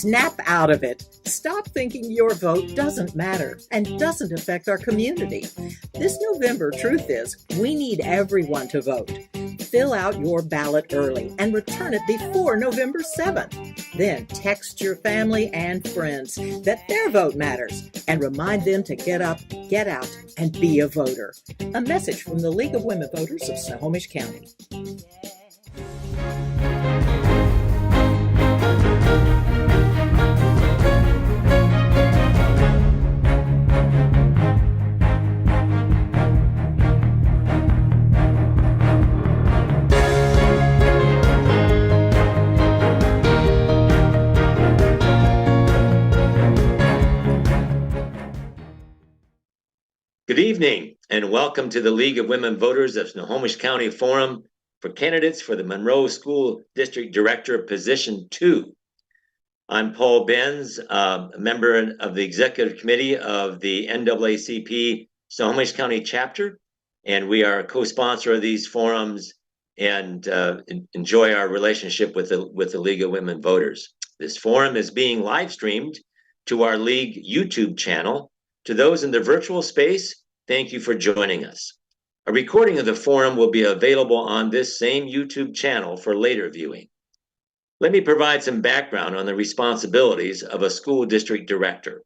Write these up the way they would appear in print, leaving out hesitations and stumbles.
Snap out of it. Stop thinking your vote doesn't matter and doesn't affect our community. This November, truth is, we need everyone to vote. Fill out your ballot early and return it before November 7th. Then text your family and friends that their vote matters and remind them to get up, get out, and be a voter. A message from the League of Women Voters of Snohomish County. Good evening, and welcome to the League of Women Voters of Snohomish County Forum for candidates for the Monroe School District Director Position 2. I'm Paul Benz, a member of the Executive Committee of the NAACP Snohomish County Chapter, and we are a co-sponsor of these forums and enjoy our relationship with the League of Women Voters. This forum is being live streamed to our League YouTube channel. To those in the virtual space, thank you for joining us. A recording of the forum will be available on this same YouTube channel for later viewing. Let me provide some background on the responsibilities of a school district director.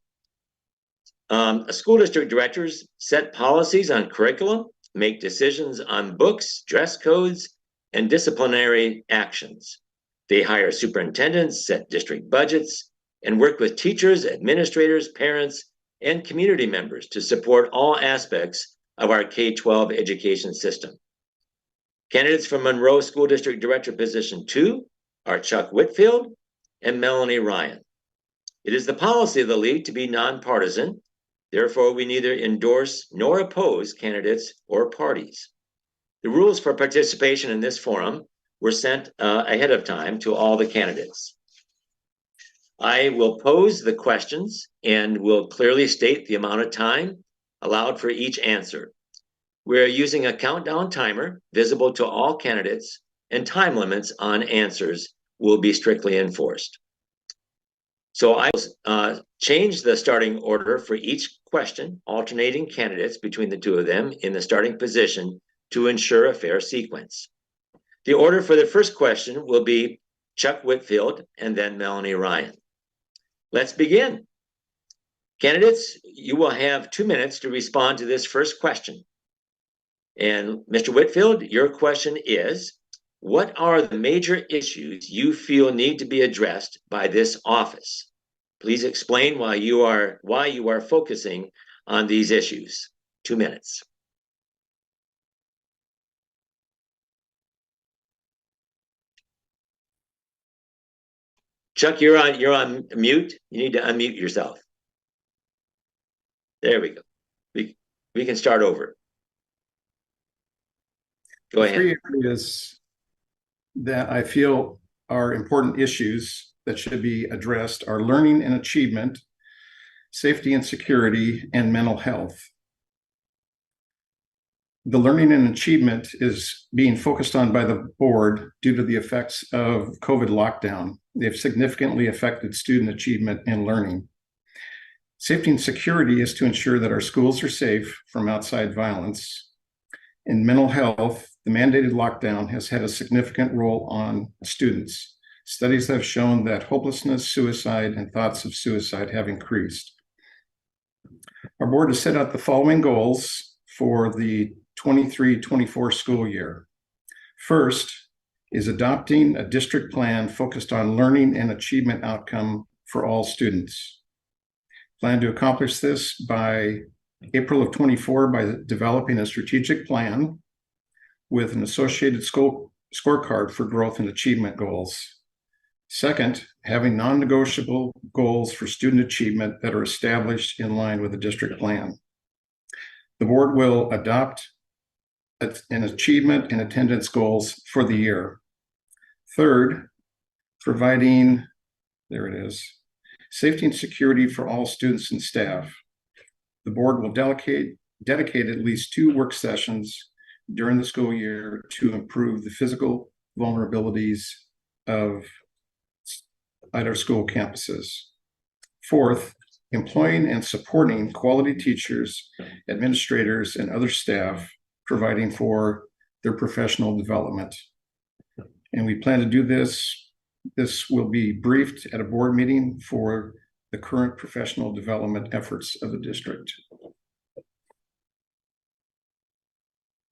A school district directors set policies on curriculum, make decisions on books, dress codes, and disciplinary actions. They hire superintendents, set district budgets, and work with teachers, administrators, parents, and community members to support all aspects of our K-12 education system. Candidates for Monroe School District Director Position 2 are Chuck Whitfield and Melanie Ryan. It is the policy of the League to be nonpartisan. Therefore, we neither endorse nor oppose candidates or parties. The rules for participation in this forum were sent ahead of time to all the candidates. I will pose the questions and will clearly state the amount of time allowed for each answer. We are using a countdown timer visible to all candidates, and time limits on answers will be strictly enforced. So I will change the starting order for each question, alternating candidates between the two of them in the starting position to ensure a fair sequence. The order for the first question will be Chuck Whitfield and then Melanie Ryan. Let's begin. Candidates, you will have 2 minutes to respond to this first question. And Mr. Whitfield, your question is, what are the major issues you feel need to be addressed by this office? Please explain why you are focusing on these issues. 2 minutes. Chuck, you're on mute. You need to unmute yourself. There we go. We can start over. Go ahead. 3 areas that I feel are important issues that should be addressed are learning and achievement, safety and security, and mental health. The learning and achievement is being focused on by the board due to the effects of COVID lockdown. They've significantly affected student achievement and learning. Safety and security is to ensure that our schools are safe from outside violence. In mental health, the mandated lockdown has had a significant role on students. Studies have shown that hopelessness, suicide, and thoughts of suicide have increased. Our board has set out the following goals for the 23-24 school year. First is adopting a district plan focused on learning and achievement outcome for all students. Plan to accomplish this by April of 24 by developing a strategic plan with an associated scorecard for growth and achievement goals. Second, having non-negotiable goals for student achievement that are established in line with the district plan. The board will adopt an achievement and attendance goals for the year. Third, providing, there it is, safety and security for all students and staff. The board will dedicate at least 2 work sessions during the school year to improve the physical vulnerabilities of at our school campuses. Fourth, employing and supporting quality teachers, administrators, and other staff, providing for their professional development. And we plan to do this. This will be briefed at a board meeting for the current professional development efforts of the district.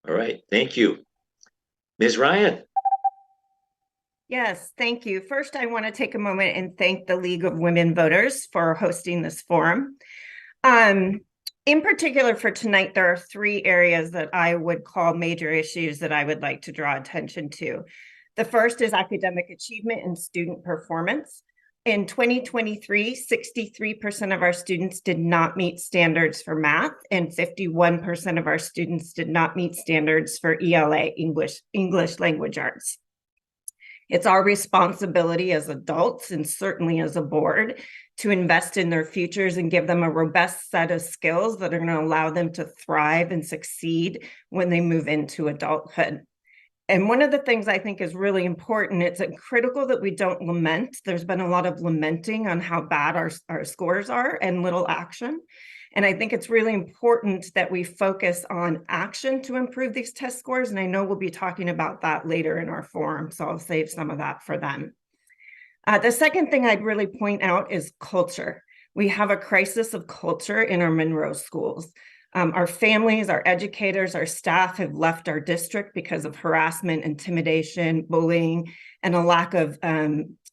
All right, thank you. Ms. Ryan. Yes, thank you. First, I want to take a moment and thank the League of Women Voters for hosting this forum. In particular for tonight, there are three areas that I would call major issues that I would like to draw attention to. The first is academic achievement and student performance. In 2023, 63% of our students did not meet standards for math, and 51% of our students did not meet standards for ELA, English Language Arts. It's our responsibility as adults, and certainly as a board, to invest in their futures and give them a robust set of skills that are going to allow them to thrive and succeed when they move into adulthood. And one of the things I think is really important, it's critical that we don't lament. There's been a lot of lamenting on how bad our scores are and little action. And I think it's really important that we focus on action to improve these test scores. And I know we'll be talking about that later in our forum, so I'll save some of that for them. The second thing I'd really point out is culture. We have a crisis of culture in our Monroe schools. Our families, our educators, our staff have left our district because of harassment, intimidation, bullying, and a lack of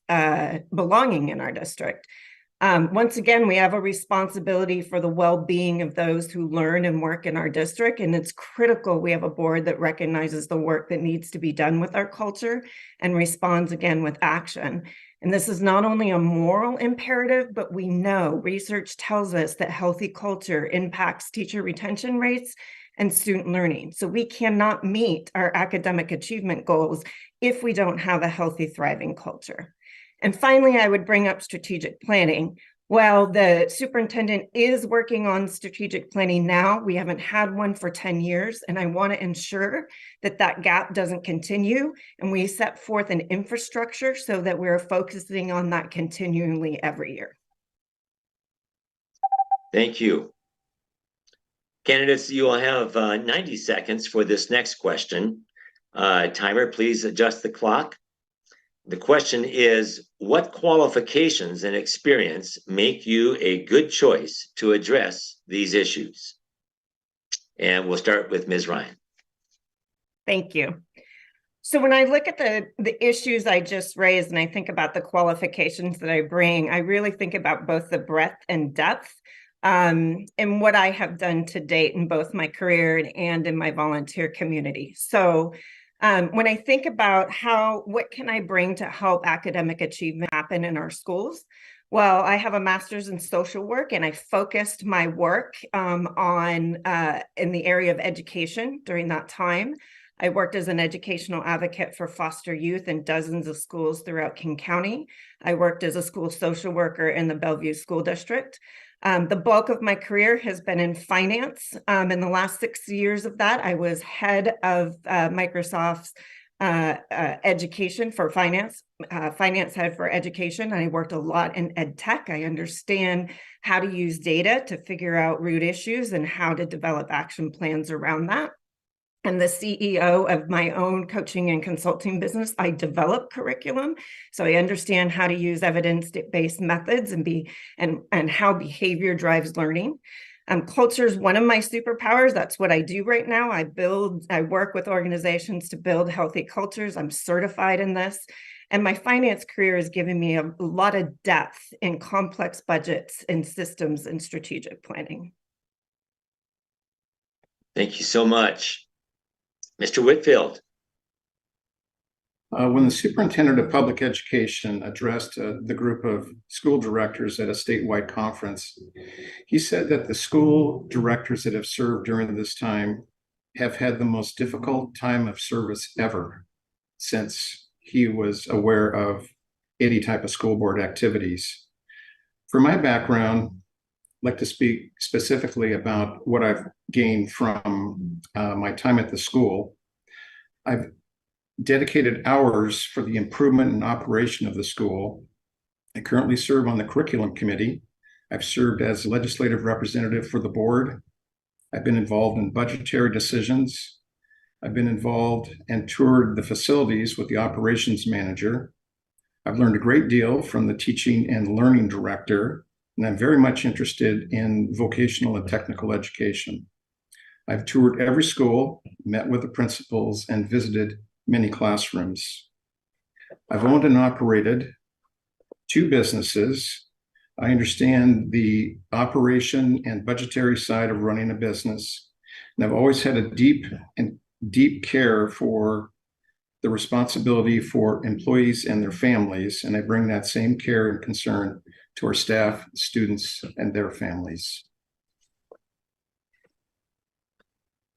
belonging in our district. Once again, we have a responsibility for the well-being of those who learn and work in our district, and it's critical we have a board that recognizes the work that needs to be done with our culture and responds again with action. And this is not only a moral imperative, but we know research tells us that healthy culture impacts teacher retention rates and student learning. So we cannot meet our academic achievement goals if we don't have a healthy, thriving culture. And finally, I would bring up strategic planning. While the superintendent is working on strategic planning now, we haven't had one for 10 years, and I want to ensure that that gap doesn't continue, and we set forth an infrastructure so that we're focusing on that continually every year. Thank you. Candidates, you will have 90 seconds for this next question. Timer, please adjust the clock. The question is, what qualifications and experience make you a good choice to address these issues? And we'll start with Ms. Ryan. Thank you. So when I look at the issues I just raised and I think about the qualifications that I bring, I really think about both the breadth and depth and what I have done to date in both my career and in my volunteer community. So when I think about what can I bring to help academic achievement happen in our schools? Well, I have a master's in social work, and I focused my work in the area of education during that time. I worked as an educational advocate for foster youth in dozens of schools throughout King County. I worked as a school social worker in the Bellevue School District. The bulk of my career has been in finance. In the last 6 years of that, I was head of Microsoft's education for finance head for education. I worked a lot in ed tech. I understand how to use data to figure out root issues and how to develop action plans around that. I'm the CEO of my own coaching and consulting business. I develop curriculum, so I understand how to use evidence-based methods and how behavior drives learning. Culture is one of my superpowers. That's what I do right now. I work with organizations to build healthy cultures. I'm certified in this. And my finance career has given me a lot of depth in complex budgets and systems and strategic planning. Thank you so much. Mr. Whitfield. When the superintendent of public education addressed the group of school directors at a statewide conference, he said that the school directors that have served during this time have had the most difficult time of service ever since he was aware of any type of school board activities. For my background, I'd like to speak specifically about what I've gained from my time at the school. I've dedicated hours for the improvement and operation of the school. I currently serve on the curriculum committee. I've served as legislative representative for the board. I've been involved in budgetary decisions. I've been involved and toured the facilities with the operations manager. I've learned a great deal from the teaching and learning director, and I'm very much interested in vocational and technical education. I've toured every school, met with the principals, and visited many classrooms. I've owned and operated 2 businesses. I understand the operation and budgetary side of running a business, and I've always had a deep care for the responsibility for employees and their families, and I bring that same care and concern to our staff, students, and their families.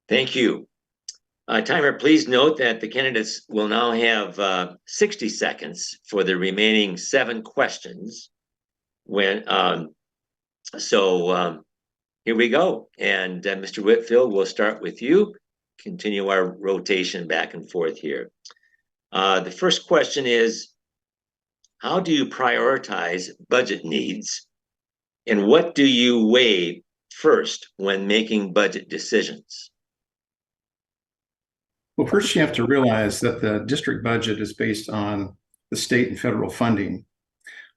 Thank you. Timer, please note that the candidates will now have 60 seconds for the remaining 7 questions. Here we go. And Mr. Whitfield, we'll start with you. Continue our rotation back and forth here. The first question is, how do you prioritize budget needs? And what do you weigh first when making budget decisions? Well, first you have to realize that the district budget is based on the state and federal funding,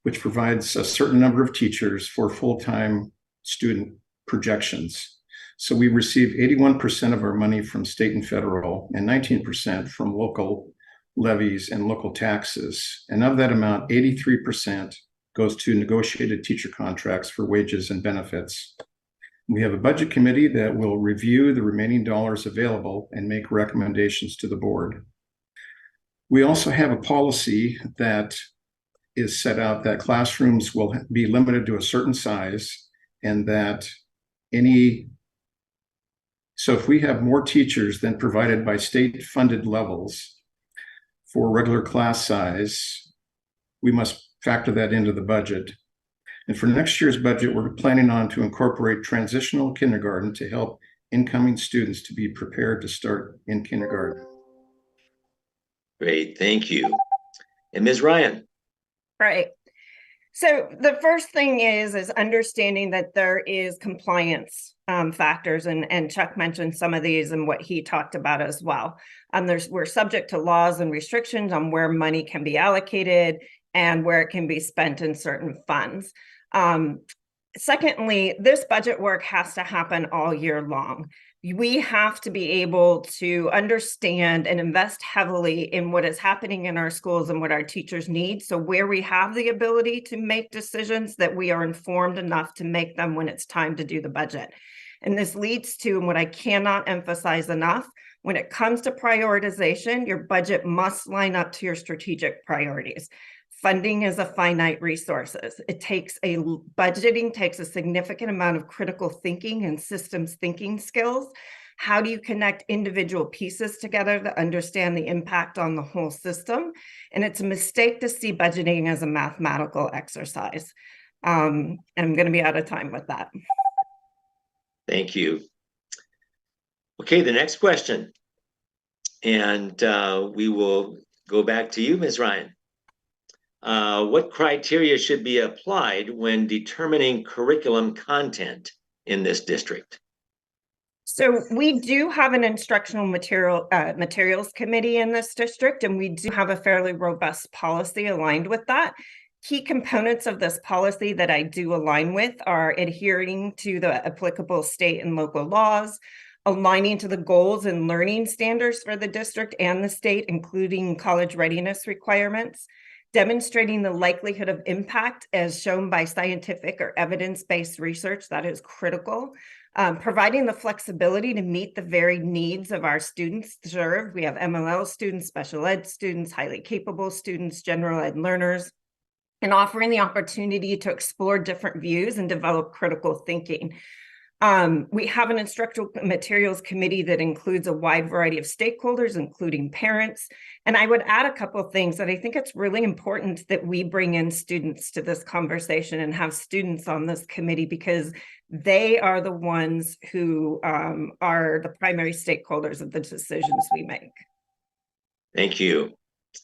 which provides a certain number of teachers for full-time student projections. So we receive 81% of our money from state and federal and 19% from local levies and local taxes. And of that amount, 83% goes to negotiated teacher contracts for wages and benefits. We have a budget committee that will review the remaining dollars available and make recommendations to the board. We also have a policy that is set out that classrooms will be limited to a certain size, and that so if we have more teachers than provided by state funded levels for regular class size, we must factor that into the budget. And for next year's budget, we're planning on to incorporate transitional kindergarten to help incoming students to be prepared to start in kindergarten. Great, thank you. And Ms. Ryan. Right. So the first thing is understanding that there is compliance factors, and Chuck mentioned some of these and what he talked about as well. We're subject to laws and restrictions on where money can be allocated and where it can be spent in certain funds. Secondly, this budget work has to happen all year long. We have to be able to understand and invest heavily in what is happening in our schools and what our teachers need. So where we have the ability to make decisions, that we are informed enough to make them when it's time to do the budget. And this leads to, and what I cannot emphasize enough, when it comes to prioritization, your budget must line up to your strategic priorities. Funding is a finite resources. Budgeting takes a significant amount of critical thinking and systems thinking skills. How do you connect individual pieces together to understand the impact on the whole system? And it's a mistake to see budgeting as a mathematical exercise. And I'm going to be out of time with that. Thank you. Okay, the next question. And we will go back to you, Ms. Ryan. What criteria should be applied when determining curriculum content in this district? So we do have an instructional materials committee in this district, and we do have a fairly robust policy aligned with that. Key components of this policy that I do align with are adhering to the applicable state and local laws, aligning to the goals and learning standards for the district and the state, including college readiness requirements, demonstrating the likelihood of impact as shown by scientific or evidence-based research that is critical, providing the flexibility to meet the varied needs of our students served. We have MLL students, special ed students, highly capable students, general ed learners, and offering the opportunity to explore different views and develop critical thinking. We have an instructional materials committee that includes a wide variety of stakeholders, including parents. And I would add a couple of things that I think it's really important that we bring in students to this conversation and have students on this committee, because they are the ones who are the primary stakeholders of the decisions we make. Thank you.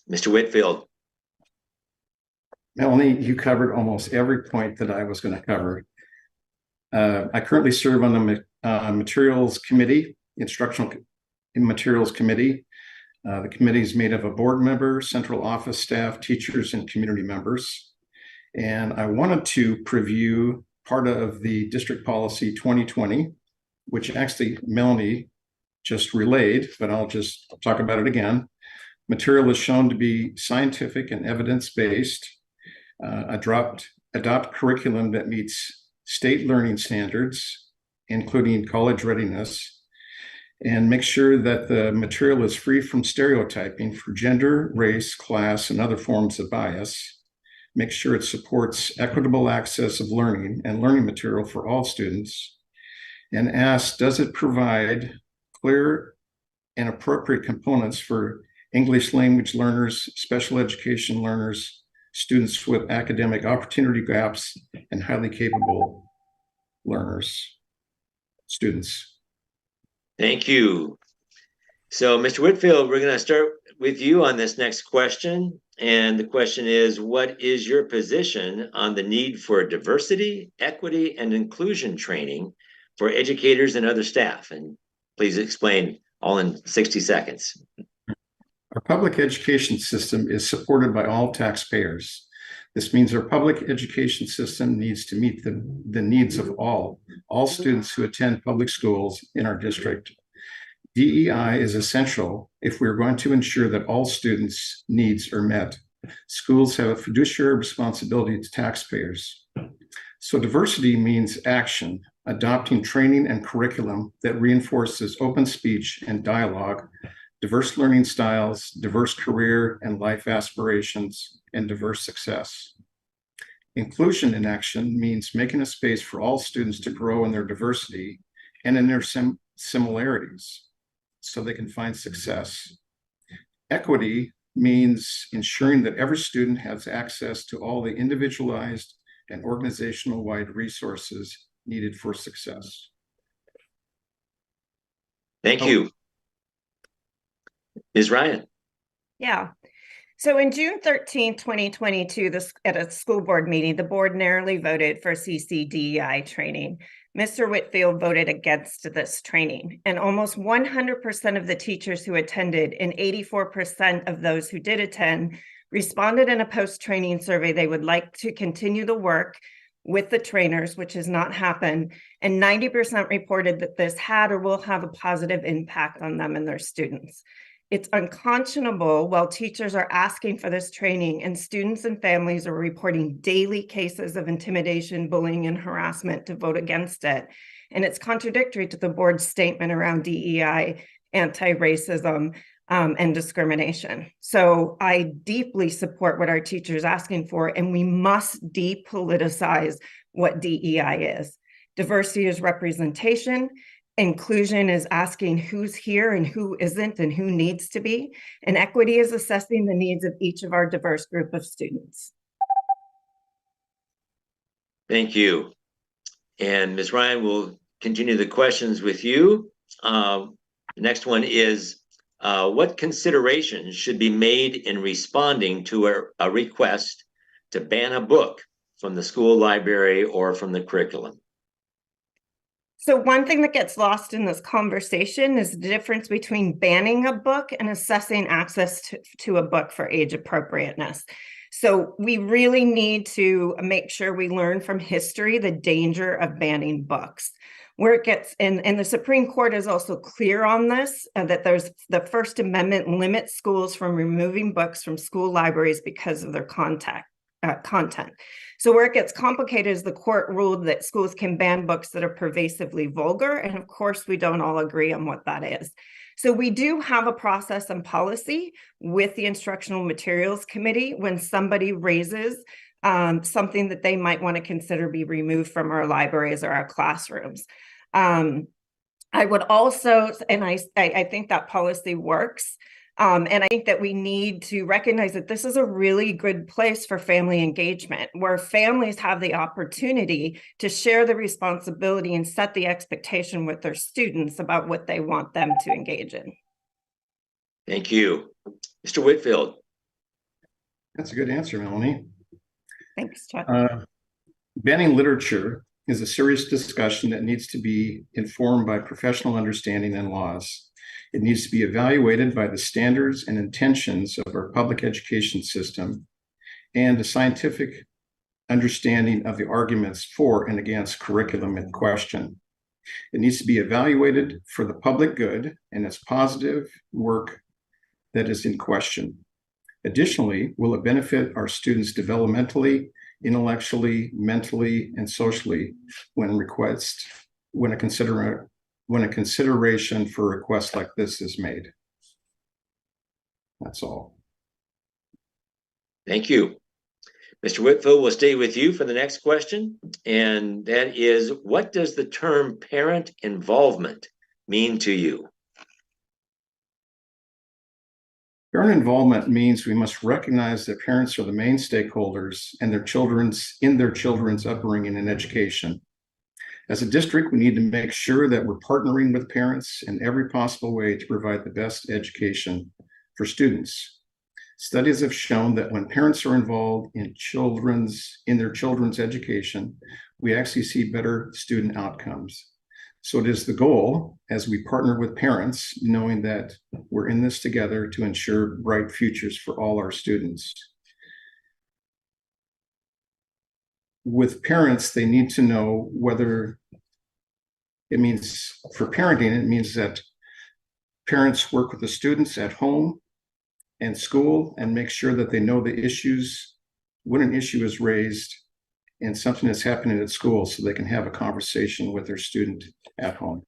Mr. Whitfield. Melanie, you covered almost every point that I was going to cover. I currently serve on the Materials Committee, Instructional Materials Committee. The committee is made of a board member, central office staff, teachers, and community members. And I wanted to preview part of the District Policy 2020, which actually Melanie just relayed, but I'll just talk about it again. Material is shown to be scientific and evidence-based. Adopt curriculum that meets state learning standards, including college readiness, and make sure that the material is free from stereotyping for gender, race, class, and other forms of bias. Make sure it supports equitable access of learning and learning material for all students. And ask, does it provide clear and appropriate components for English language learners, special education learners, students with academic opportunity gaps, and highly capable students. Thank you. So, Mr. Whitfield, we're going to start with you on this next question. And the question is, what is your position on the need for diversity, equity, and inclusion training for educators and other staff? And please explain all in 60 seconds. Our public education system is supported by all taxpayers. This means our public education system needs to meet the needs of all students who attend public schools in our district. DEI is essential if we're going to ensure that all students' needs are met. Schools have a fiduciary responsibility to taxpayers. So diversity means action, adopting training and curriculum that reinforces open speech and dialogue, diverse learning styles, diverse career and life aspirations, and diverse success. Inclusion in action means making a space for all students to grow in their diversity and in their similarities so they can find success. Equity means ensuring that every student has access to all the individualized and organizational-wide resources needed for success. Thank you. Ms. Ryan. Yeah. So in June 13, 2022, at a school board meeting, the board narrowly voted for CCDEI training. Mr. Whitfield voted against this training, and almost 100% of the teachers who attended and 84% of those who did attend responded in a post-training survey they would like to continue the work with the trainers, which has not happened, and 90% reported that this had or will have a positive impact on them and their students. It's unconscionable while teachers are asking for this training and students and families are reporting daily cases of intimidation, bullying, and harassment to vote against it. And it's contradictory to the board's statement around DEI, anti-racism, and discrimination. So I deeply support what our teachers are asking for, and we must depoliticize what DEI is. Diversity is representation. Inclusion is asking who's here and who isn't and who needs to be. And equity is assessing the needs of each of our diverse group of students. Thank you. And Ms. Ryan, we'll continue the questions with you. The next one is, what considerations should be made in responding to a request to ban a book from the school library or from the curriculum? So one thing that gets lost in this conversation is the difference between banning a book and assessing access to a book for age appropriateness. So we really need to make sure we learn from history the danger of banning books. Where it gets, and the Supreme Court is also clear on this, that there's the First Amendment limits schools from removing books from school libraries because of their content. So where it gets complicated is the court ruled that schools can ban books that are pervasively vulgar. And of course, we don't all agree on what that is. So we do have a process and policy with the Instructional Materials Committee when somebody raises something that they might want to consider be removed from our libraries or our classrooms. I would also, and I think that policy works. And I think that we need to recognize that this is a really good place for family engagement, where families have the opportunity to share the responsibility and set the expectation with their students about what they want them to engage in. Thank you. Mr. Whitfield. That's a good answer, Melanie. Thanks, Chuck. Banning literature is a serious discussion that needs to be informed by professional understanding and laws. It needs to be evaluated by the standards and intentions of our public education system and a scientific understanding of the arguments for and against curriculum in question. It needs to be evaluated for the public good and its positive work that is in question. Additionally, will it benefit our students developmentally, intellectually, mentally, and socially when a consideration for requests like this is made? That's all. Thank you. Mr. Whitfield, we'll stay with you for the next question. And that is, what does the term parent involvement mean to you? Parent involvement means we must recognize that parents are the main stakeholders in their children's upbringing and education. As a district, we need to make sure that we're partnering with parents in every possible way to provide the best education for students. Studies have shown that when parents are involved in their children's education, we actually see better student outcomes. So it is the goal as we partner with parents, knowing that we're in this together to ensure bright futures for all our students. With parents, they need to know whether it means, for parenting, it means that parents work with the students at home and school and make sure that they know the issues, when an issue is raised and something that's happening at school, so they can have a conversation with their student at home.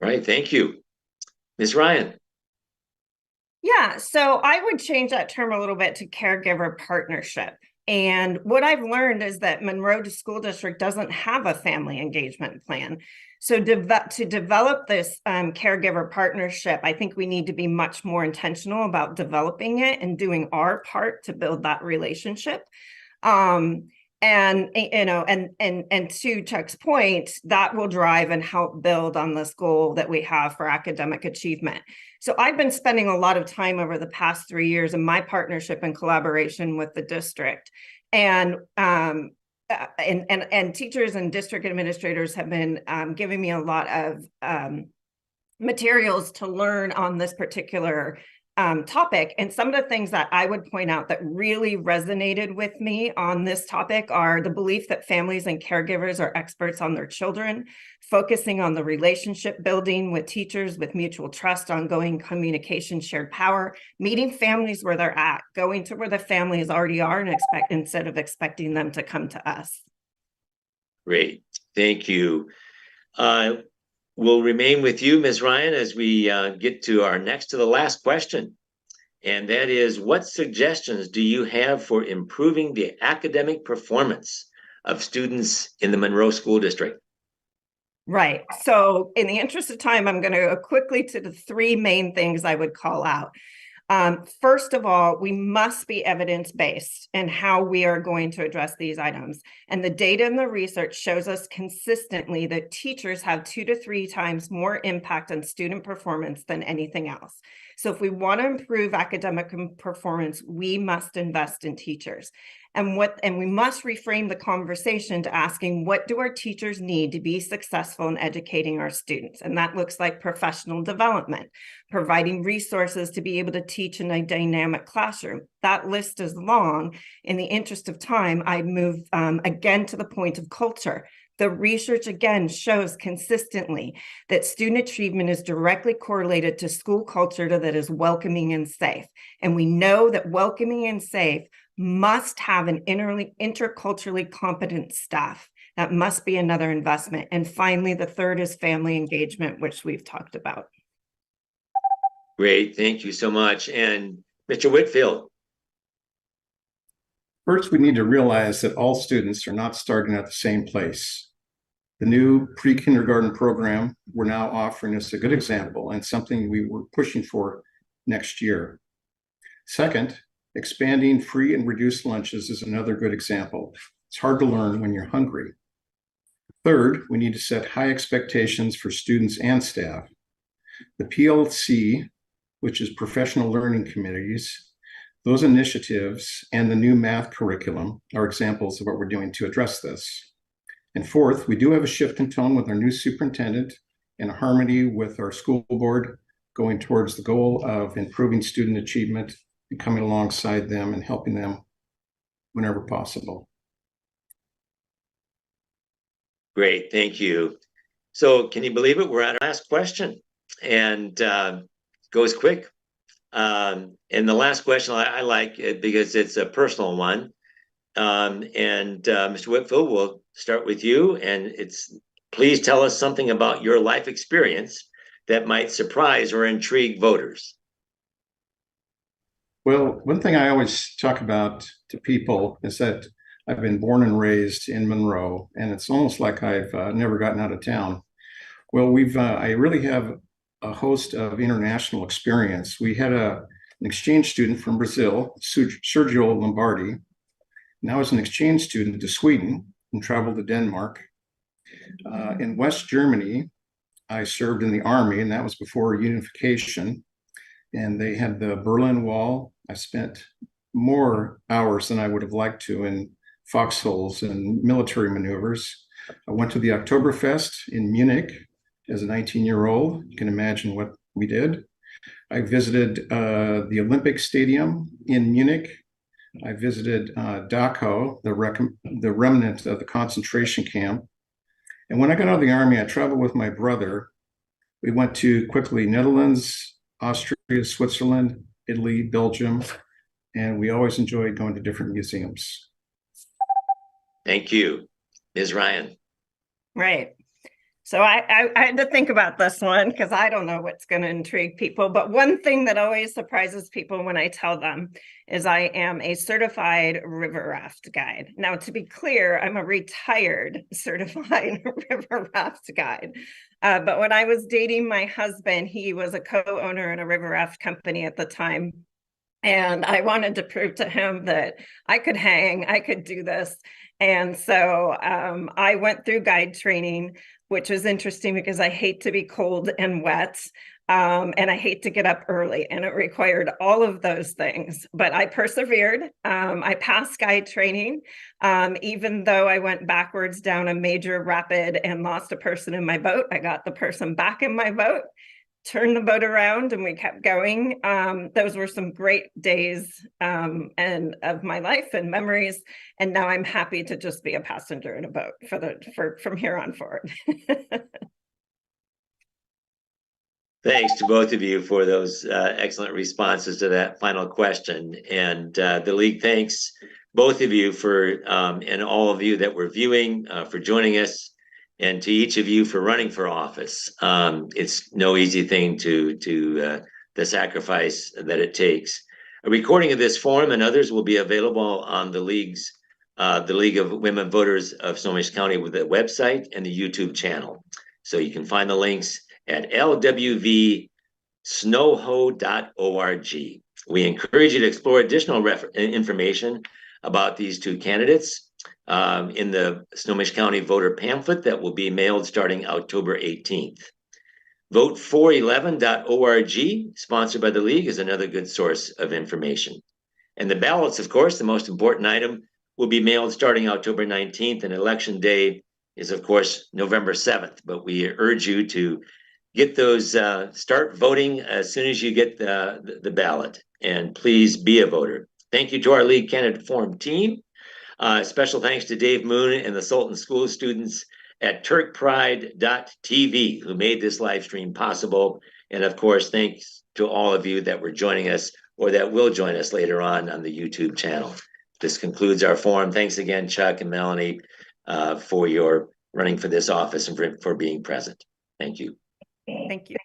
Right, thank you. Ms. Ryan. Yeah, so I would change that term a little bit to caregiver partnership. And what I've learned is that Monroe School District doesn't have a family engagement plan. So to develop this caregiver partnership, I think we need to be much more intentional about developing it and doing our part to build that relationship. And to Chuck's point, that will drive and help build on this goal that we have for academic achievement. So I've been spending a lot of time over the past 3 years in my partnership and collaboration with the district. And teachers and district administrators have been giving me a lot of materials to learn on this particular topic. And some of the things that I would point out that really resonated with me on this topic are the belief that families and caregivers are experts on their children, focusing on the relationship building with teachers with mutual trust, ongoing communication, shared power, meeting families where they're at, going to where the families already are and instead of expecting them to come to us. Great, thank you. We'll remain with you, Ms. Ryan, as we get to our next to the last question. And that is, what suggestions do you have for improving the academic performance of students in the Monroe School District? Right. So in the interest of time, I'm going to go quickly to the 3 main things I would call out. First of all, we must be evidence-based in how we are going to address these items. And the data and the research shows us consistently that teachers have 2 to 3 times more impact on student performance than anything else. So if we want to improve academic performance, we must invest in teachers. And we must reframe the conversation to asking, what do our teachers need to be successful in educating our students? And that looks like professional development, providing resources to be able to teach in a dynamic classroom. That list is long. In the interest of time, I move again to the point of culture. The research again shows consistently that student achievement is directly correlated to school culture that is welcoming and safe. And we know that welcoming and safe must have an interculturally competent staff. That must be another investment. And finally, the third is family engagement, which we've talked about. Great, thank you so much. And Mr. Whitfield. First, we need to realize that all students are not starting at the same place. The new pre-kindergarten program we're now offering is a good example and something we were pushing for next year. Second, expanding free and reduced lunches is another good example. It's hard to learn when you're hungry. Third, we need to set high expectations for students and staff. The PLC, which is professional learning committees, Those initiatives and the new math curriculum are examples of what we're doing to address this. And fourth, we do have a shift in tone with our new superintendent and harmony with our school board, going towards the goal of improving student achievement and coming alongside them and helping them whenever possible. Great, thank you. So can you believe it? We're at our last question, and goes quick. And the last question I like it because it's a personal one. Mr. Whitfield, we'll start with you, and it's please tell us something about your life experience that might surprise or intrigue voters. Well, one thing I always talk about to people is that I've been born and raised in Monroe, and it's almost like I've never gotten out of town. Well, I really have a host of international experience. We had an exchange student from Brazil, Sergio Lombardi. Now as an exchange student to Sweden and traveled to Denmark. In West Germany, I served in the army, and that was before unification. And they had the Berlin Wall. I spent more hours than I would have liked to in foxholes and military maneuvers. I went to the Oktoberfest in Munich as a 19-year-old. You can imagine what we did. I visited the Olympic Stadium in Munich. I visited Dachau, the remnant of the concentration camp. And when I got out of the army, I traveled with my brother. We went to quickly Netherlands, Austria, Switzerland, Italy, Belgium, and we always enjoyed going to different museums. Thank you. Ms. Ryan. Right. So I had to think about this one because I don't know what's going to intrigue people. But one thing that always surprises people when I tell them is I am a certified river raft guide. Now, to be clear, I'm a retired certified river raft guide. But when I was dating my husband, he was a co-owner in a river raft company at the time. And I wanted to prove to him that I could hang, I could do this. And so I went through guide training, which is interesting because I hate to be cold and wet. And I hate to get up early, and it required all of those things, but I persevered. I passed guide training, even though I went backwards down a major rapid and lost a person in my boat. I got the person back in my boat, turned the boat around, and we kept going. Those were some great days and of my life and memories. And now I'm happy to just be a passenger in a boat from here on forward. Thanks to both of you for those excellent responses to that final question. And the League thanks both of you for, and all of you that were viewing for joining us, and to each of you for running for office. It's no easy thing to the sacrifice that it takes. A recording of this forum and others will be available on the League of Women Voters of Snohomish County with the website and the YouTube channel. So you can find the links at lwvsnoho.org. We encourage you to explore additional information about these two candidates in the Snohomish County voter pamphlet that will be mailed starting October 18th. Vote411.org, sponsored by the League, is another good source of information. And the ballots, of course, the most important item, will be mailed starting October 19th, and election day is, of course, November 7th. But we urge you to get those, start voting as soon as you get the ballot, and please be a voter. Thank you to our League Candidate Forum team. Special thanks to Dave Moon and the Sultan School students at turkpride.tv who made this live stream possible. And of course, thanks to all of you that were joining us or that will join us later on the YouTube channel. This concludes our forum. Thanks again, Chuck and Melanie, for your running for this office and for being present. Thank you. Thank you.